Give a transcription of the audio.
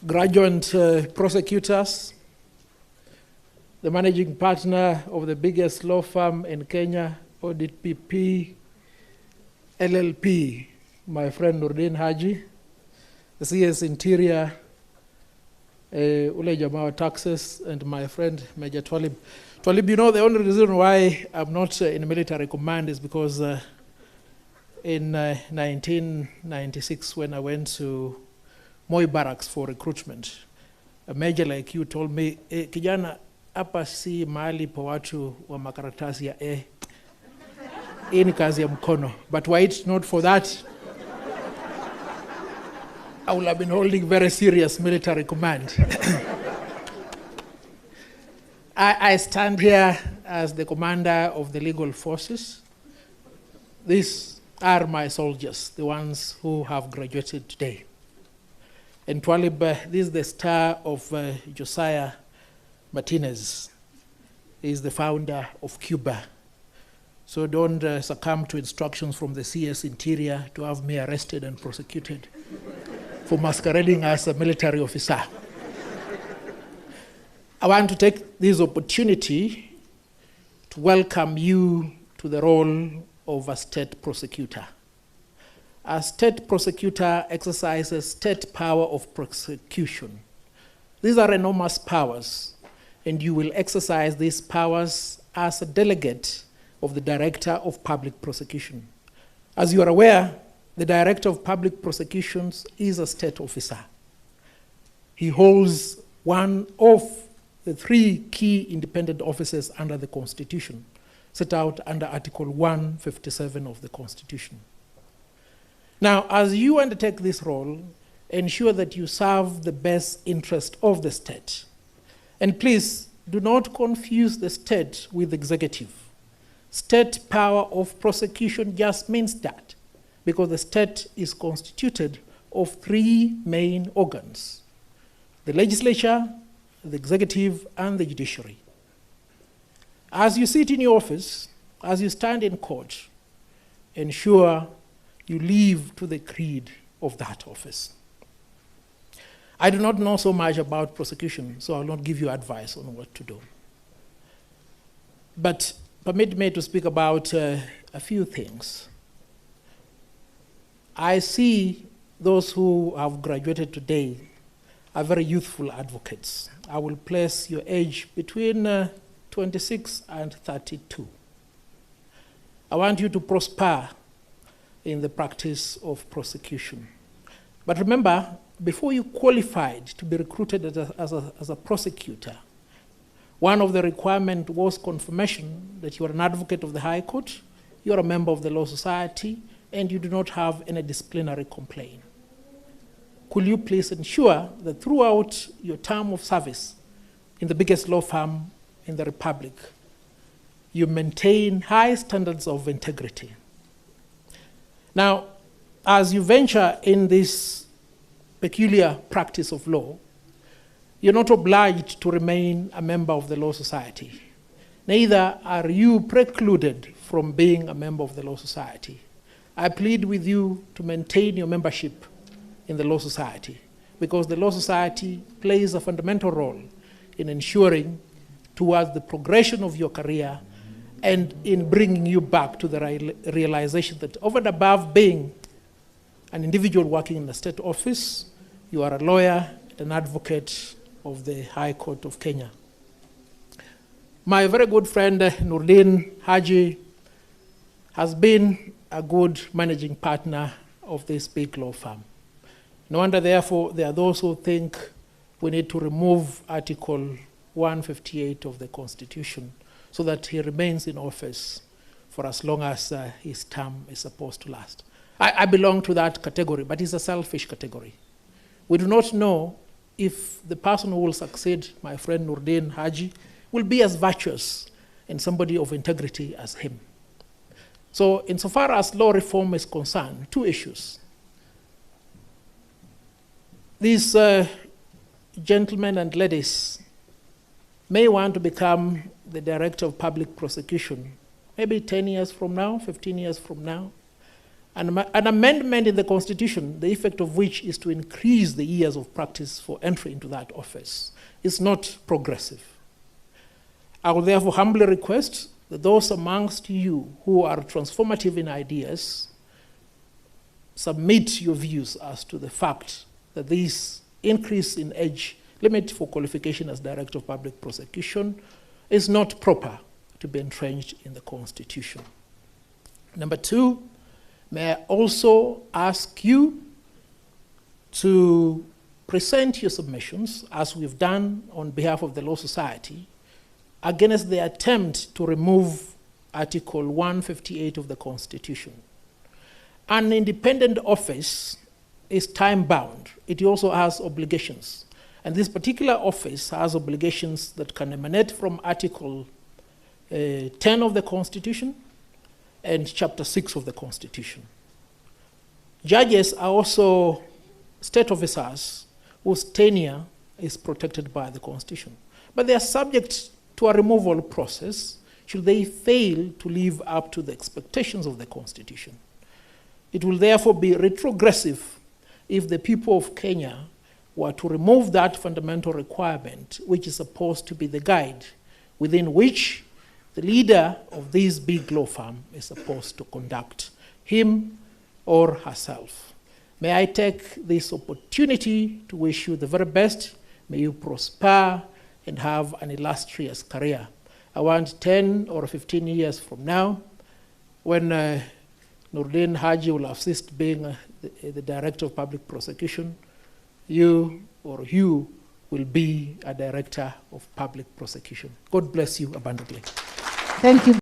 graduate prosecutors, the managing partner of the biggest law firm in Kenya, Audit PP, LLP, my friend Nurdin Haji, the CS Interior, Ule Jamaa Taxes, and my friend Major Twalib. Twalib, you know, the only reason why I'm not in military command is because in 1996, when I went to Moi Barracks for recruitment, a major like you told me, Kijana, Hapa si Mahali pa watu wa Makaratasi ya hii ni kazi ya mkono. But were it not for that, I would have been holding very serious military command. I stand here as the commander of the legal forces. These are my soldiers, the ones who have graduated today. And Twalib, this is the star of Josiah Martinez. He is the founder of Cuba. So don't succumb to instructions from the CS Interior to have me arrested and prosecuted for masquerading as a military officer. I want to take this opportunity to welcome you to the role of a state prosecutor. A state prosecutor exercises state power of prosecution. These are enormous powers, and you will exercise these powers as a delegate of the Director of Public Prosecution. As you are aware, the Director of Public Prosecutions is a state officer. He holds one of the three key independent offices under the Constitution, set out under Article 157 of the Constitution. Now, as you undertake this role, ensure that you serve the best interest of the state. And please, do not confuse the state with the executive. State power of prosecution just means that, because the state is constituted of three main organs: the legislature, the executive, and the judiciary. As you sit in your office, as you stand in court, ensure you live to the creed of that office. I do not know so much about prosecution, so I will not give you advice on what to do. But permit me to speak about a few things. I see those who have graduated today are very youthful advocates. I will place your age between 26 and 32. I want you to prosper in the practice of prosecution. But remember, before you qualified to be recruited as a prosecutor, one of the requirements was confirmation that you are an advocate of the High Court, you are a member of the Law Society, and you do not have any disciplinary complaint. Could you please ensure that throughout your term of service in the biggest law firm in the Republic, you maintain high standards of integrity? Now, as you venture in this peculiar practice of law, you're not obliged to remain a member of the Law Society. Neither are you precluded from being a member of the Law Society. I plead with you to maintain your membership in the Law Society, because the Law Society plays a fundamental role in ensuring towards the progression of your career and in bringing you back to the realization that over and above being an individual working in a state office, you are a lawyer, an advocate of the High Court of Kenya. My very good friend Nurdin Haji has been a good managing partner of this big law firm. No wonder, therefore, there are those who think we need to remove Article 158 of the Constitution so that he remains in office for as long as his term is supposed to last. I belong to that category, but it's a selfish category. We do not know if the person who will succeed my friend Nurdin Haji will be as virtuous and somebody of integrity as him. So insofar as law reform is concerned, two issues. These gentlemen and ladies may want to become the Director of Public Prosecution, maybe 10 years from now, 15 years from now. An amendment in the Constitution, the effect of which is to increase the years of practice for entry into that office, is not progressive. I will therefore humbly request that those amongst you who are transformative in ideas submit your views as to the fact that this increase in age limit for qualification as Director of Public Prosecution is not proper to be entrenched in the Constitution. Number two, may I also ask you to present your submissions, as we've done on behalf of the Law Society, against the attempt to remove Article 158 of the Constitution. An independent office is time-bound. It also has obligations. And this particular office has obligations that can emanate from Article 10 of the Constitution and Chapter 6 of the Constitution. Judges are also state officers whose tenure is protected by the Constitution. But they are subject to a removal process should they fail to live up to the expectations of the Constitution. It will therefore be retrogressive if the people of Kenya were to remove that fundamental requirement, which is supposed to be the guide within which the leader of this big law firm is supposed to conduct him or herself. May I take this opportunity to wish you the very best. May you prosper and have an illustrious career. I want 10 or 15 years from now, when Nurdin Haji will have ceased being the Director of Public Prosecution, you will be a Director of Public Prosecution. God bless you abundantly. Thank you.